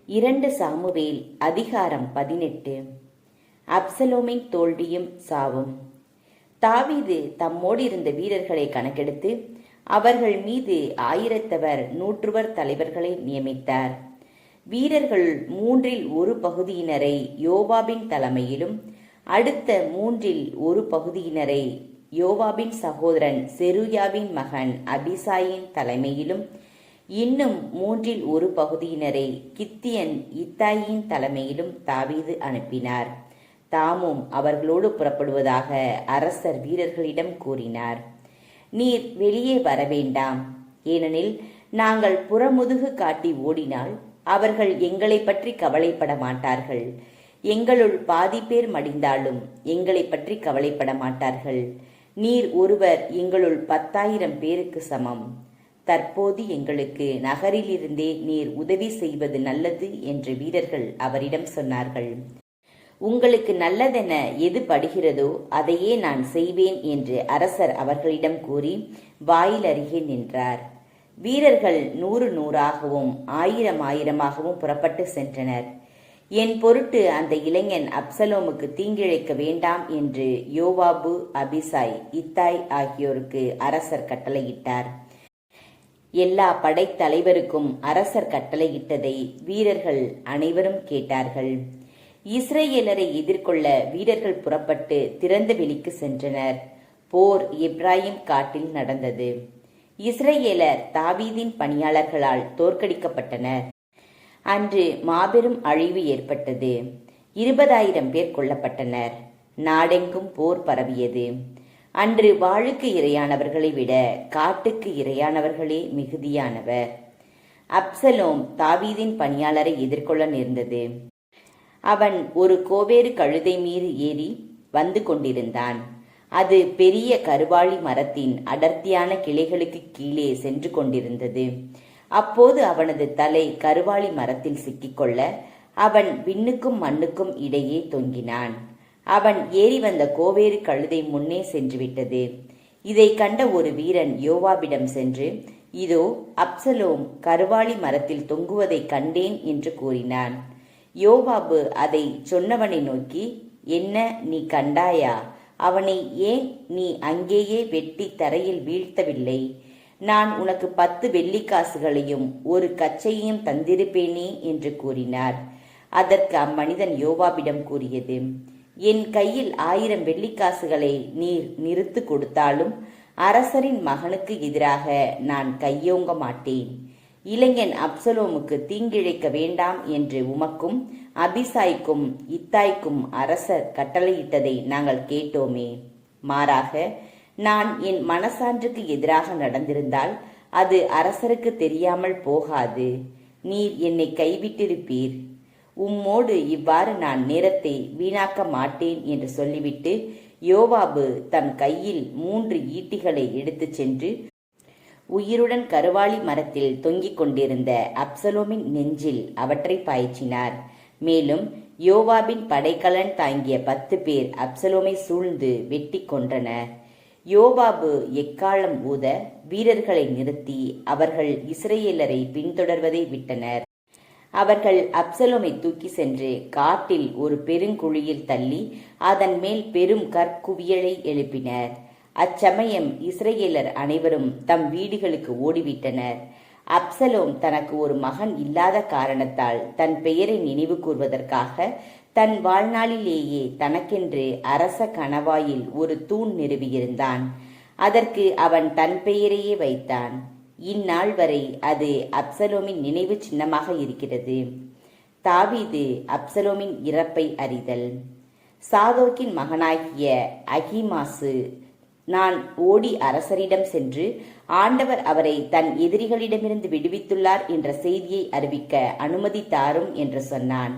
2 Samuel அதிகாரம் 18. அப்சலோமின் தோல்வியும் சாவும். தாவீது தம்மோடு இருந்த வீரர்களை கணக்கெடுத்து அவர்கள் மீது 100 தலைவர்களை நியமித்தார். வீரர்கள் 1/3 பகுதியினரை யோவாபின் தலைமையிலும், அடுத்த 1/3 பகுதியினரை யோவாபின் சகோதரன் செருயாவின் மகன் அபிசாயின் தலைமையிலும், இன்னும் 1/3 பகுதியினரை கித்தியன் இத்தாயின் தலைமையிலும் தாவீது அனுப்பினார். தாமும் அவர்களோடு புறப்படுவதாக அரசர் வீரர்களிடம் கூறினார். நீர் வெளியே வரவேண்டாம், ஏனெனில் நாங்கள் புறமுதுகு காட்டி ஓடினால் அவர்கள் எங்களை பற்றி கவலைப்பட மாட்டார்கள். எங்களுள் பாதி பேர் மடிந்தாலும் எங்களை பற்றி கவலைப்பட மாட்டார்கள். நீர் ஒருவர் எங்களுள் 10,000 பேருக்கு சமம். தற்போது எங்களுக்கு நகரிலிருந்தே நீர் உதவி செய்வது நல்லது என்று வீரர்கள் அவரிடம் சொன்னார்கள். உங்களுக்கு நல்லதென எது படுகிறதோ அதையே நான் செய்வேன் என்று அரசர் அவர்களிடம் கூறி வாயில் அருகே நின்றார். வீரர்கள் 100 1000 புறப்பட்டு சென்றனர். என் பொருட்டு அந்த இளைஞன் அப்சலோமுக்கு தீங்கிழைக்க வேண்டாம் என்று யோவாபு, அபிசாய், இத்தாய் ஆகியோருக்கு அரசர் கட்டளையிட்டார். எல்லா படைத்தலைவருக்கும் அரசர் கட்டளையிட்டதை வீரர்கள் அனைவரும் கேட்டார்கள். இஸ்ரேலரை எதிர்கொள்ள வீரர்கள் புறப்பட்டு திறந்த வெளிக்கு சென்றனர். போர் எப்ராயிம் காட்டில் நடந்தது. இஸ்ரேலர் தாவீதின் பணியாளர்களால் தோற்கடிக்கப்பட்டனர். அன்று மாபெரும் அழிவு ஏற்பட்டது. 20,000 பேர் கொல்லப்பட்டனர். நாடெங்கும் போர் பரவியது. அன்று வாளுக்கு இரையானவர்களை விட காட்டுக்கு இரையானவர்களே மிகுதியானவர். அப்சலோம் தாவீதின் பணியாளரை எதிர்கொள்ள நேர்ந்தது. அவன் ஒரு கோவேறு கழுதை மீது ஏறி வந்து கொண்டிருந்தான். அது பெரிய கருவாளி மரத்தின் அடர்த்தியான கிளைகளுக்கு கீழே சென்று கொண்டிருந்தது. அப்போது அவனது தலை கருவாளி மரத்தில் சிக்கிக்கொள்ள அவன் விண்ணுக்கும் மண்ணுக்கும் இடையே தொங்கினான். அவன் ஏறி வந்த கோவேறு கழுதை முன்னே சென்று விட்டது. இதை கண்ட ஒரு வீரன் யோவாபிடம் சென்று, இதோ அப்சலோம் கருவாளி மரத்தில் தொங்குவதை கண்டேன் என்று கூறினான். யோவாபு அதை சொன்னவனை நோக்கி, என்ன நீ கண்டாயா? அவனை ஏன் நீ அங்கேயே வெட்டி தரையில் வீழ்த்தவில்லை? நான் உனக்கு 10 வெள்ளிக்காசுகளையும் 1 கச்சையையும் தந்திருப்பேனே என்று கூறினார். அதற்கு அம்மனிதன் யோவாபிடம் கூறியது, என் கையில் 1000 வெள்ளிக்காசுகளை நீர் நிறுத்து கொடுத்தாலும் அரசரின் மகனுக்கு எதிராக நான் கையோங்க மாட்டேன். இளைஞன் அப்சலோமுக்கு தீங்கிழைக்க வேண்டாம் என்று உமக்கும் அபிசாய்க்கும் இத்தாய்க்கும் அரசர் கட்டளையிட்டதை நாங்கள் கேட்டோமே. மாறாக நான் என் மனசான்றுக்கு எதிராக நடந்திருந்தால் அது அரசருக்கு தெரியாமல் போகாது. நீர் என்னை கைவிட்டிருப்பீர். உம்மோடு இவ்வாறு நான் நேரத்தை வீணாக்க மாட்டேன் என்று சொல்லிவிட்டு யோவாபு தன் கையில் 3 ஈட்டிகளை எடுத்துச் சென்று உயிருடன் கருவாளி மரத்தில் தொங்கிக் கொண்டிருந்த அப்சலோமின் நெஞ்சில் அவற்றை பாய்ச்சினார். மேலும் யோவாபின் படைக்கலன் தாங்கிய 10 பேர் அப்சலோமை சூழ்ந்து வெட்டி கொன்றனர். யோவாபு எக்காலம் ஊத வீரர்களை நிறுத்தி அவர்கள் இஸ்ரேலரை பின்தொடர்வதை விட்டனர். அவர்கள் அப்சலோமை தூக்கி சென்று காட்டில் ஒரு பெருங்குழியில் தள்ளி அதன் மேல் பெரும் கற்குவியலை எழுப்பினர். அச்சமயம் இஸ்ரேலர் அனைவரும் தம் வீடுகளுக்கு ஓடிவிட்டனர். அப்சலோம் தனக்கு ஒரு மகன் இல்லாத காரணத்தால் தன் பெயரை நினைவு கூர்வதற்காக தன் வாழ்நாளிலேயே தனக்கென்று அரச கணவாயில் ஒரு தூண் நிறுவியிருந்தான். அதற்கு அவன் தன் பெயரையே வைத்தான். இந்நாள் வரை அது அப்சலோமின் நினைவு சின்னமாக இருக்கிறது. தாவீது அப்சலோமின் இறப்பை அறிதல். சாதோக்கின் மகனாகிய அகிமாசு நான் ஓடி அரசரிடம் சென்று ஆண்டவர் அவரை தன் எதிரிகளிடமிருந்து விடுவித்துள்ளார் என்ற செய்தியை அறிவிக்க அனுமதி தாரும் என்று சொன்னான்.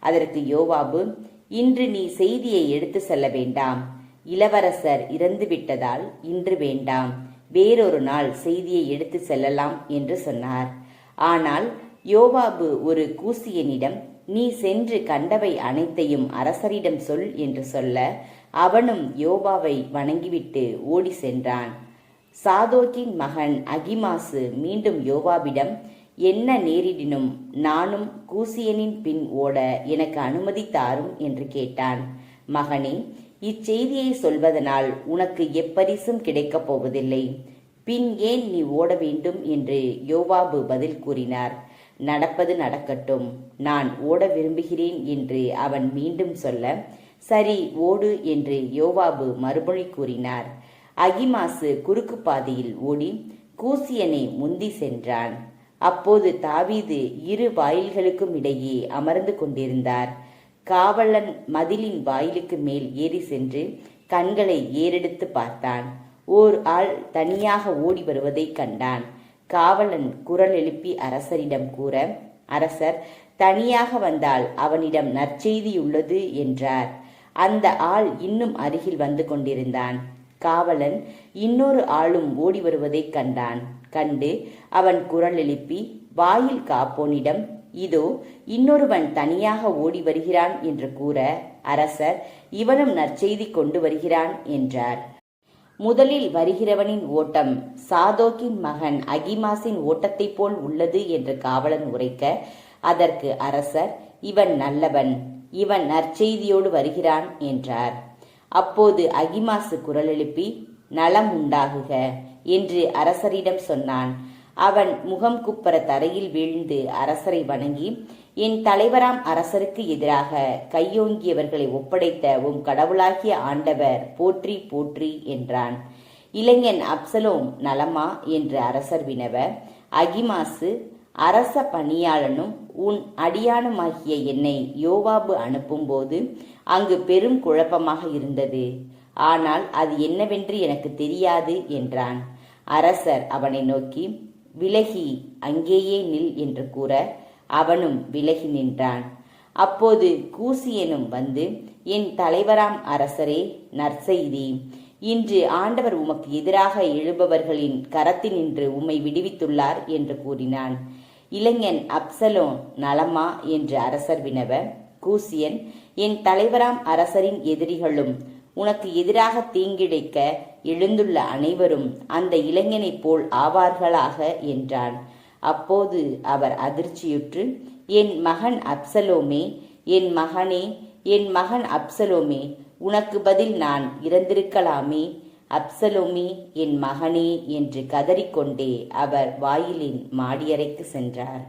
அதற்கு யோவாபு, இன்று நீ செய்தியை எடுத்து செல்ல வேண்டாம். இளவரசர் இறந்துவிட்டதால் இன்று வேண்டாம். வேறொரு நாள் செய்தியை எடுத்து செல்லலாம் என்று சொன்னார். ஆனால் யோவாபு ஒரு கூசியனிடம், நீ சென்று கண்டவை அனைத்தையும் அரசரிடம் சொல் என்று சொல்ல அவனும் யோவாவை வணங்கிவிட்டு ஓடி சென்றான். சாதோக்கின் மகன் அகிமாசு மீண்டும் யோவாபிடம், என்ன நேரிடினும் நானும் கூசியனின் பின் ஓட எனக்கு அனுமதி தாரும் என்று கேட்டான். மகனே, இச்செய்தியை சொல்வதனால் உனக்கு எப்பரிசும் கிடைக்கப் போவதில்லை. பின் ஏன் நீ ஓட வேண்டும் என்று யோவாபு பதில் கூறினார். நடப்பது நடக்கட்டும், நான் ஓட விரும்புகிறேன் என்று அவன் மீண்டும் சொல்ல, சரி ஓடு என்று யோவாபு மறுமொழி கூறினார். அகிமாசு குறுக்கு பாதையில் ஓடி கூசியனை முந்தி சென்றான். அப்போது தாவீது இரு வாயில்களுக்கும் இடையே அமர்ந்து கொண்டிருந்தார். காவலன் மதிலின் வாயிலுக்கு மேல் ஏறி சென்று கண்களை ஏறெடுத்து பார்த்தான். ஓர் ஆள் தனியாக ஓடி வருவதை கண்டான். காவலன் குரல் எழுப்பி அரசரிடம் கூற, அரசர் தனியாக வந்தால் அவனிடம் நற்செய்தியுள்ளது என்றார். அந்த ஆள் இன்னும் அருகில் வந்து கொண்டிருந்தான். காவலன் இன்னொரு ஆளும் ஓடி வருவதை கண்டான். கண்டு அவன் குரல் எழுப்பி வாயில் காப்போனிடம், இதோ இன்னொருவன் தனியாக ஓடி வருகிறான் என்று கூற, அரசர் இவனும் நற்செய்தி கொண்டு வருகிறான் என்றார். முதலில் வருகிறவனின் ஓட்டம் சாதோக்கின் மகன் அகிமாசின் ஓட்டத்தைப் போல் உள்ளது என்று காவலன் உரைக்க, அதற்கு அரசர், இவன் நல்லவன், இவன் நற்செய்தியோடு வருகிறான் என்றார். அப்போது அகிமாசு குரல் எழுப்பி நலம் உண்டாகுக என்று அரசரிடம் சொன்னான். அவன் முகம் குப்பர தரையில் வீழ்ந்து அரசரை வணங்கி, என் தலைவராம் அரசருக்கு எதிராக கையோங்கியவர்களை ஒப்படைத்த உம் கடவுளாகிய ஆண்டவர் போற்றி போற்றி என்றான். இளைஞன் அப்சலோம் நலமா என்று அரசர் வினவ, அகிமாசு, அரச பணியாளனும் உன் அடியானுமாகிய என்னை யோவாபு அனுப்பும்போது அங்கு பெரும் குழப்பமாக இருந்தது. ஆனால் அது என்னவென்று எனக்கு தெரியாது என்றான். அரசர் அவனை நோக்கி, விலகி அங்கேயே நில் என்று கூற, அவனும் விலகி நின்றான். அப்போது கூசியனும் வந்து, என் தலைவராம் அரசரே, நற்செய்தி, இன்று ஆண்டவர் உமக்கு எதிராக எழுபவர்களின் கரத்தினின்று உம்மை விடுவித்துள்ளார் என்று கூறினான். இளைஞன் அப்சலோம் நலமா என்று அரசர் வினவ, கூசியன், என் தலைவராம் அரசரின் எதிரிகளும் உனக்கு எதிராக தீங்கிழைக்க எழுந்துள்ள அனைவரும் அந்த இளைஞனைப் போல் ஆவார்களாக என்றான். அப்போது அவர் அதிர்ச்சியுற்று, என் மகன் அப்சலோமே, என் மகனே, என் மகன் அப்சலோமே, உனக்கு பதில் நான் இறந்திருக்கலாமே, அப்சலோமே என் மகனே என்று கதறிக்கொண்டே அவர் வாயிலின் மாடியறைக்கு சென்றார்.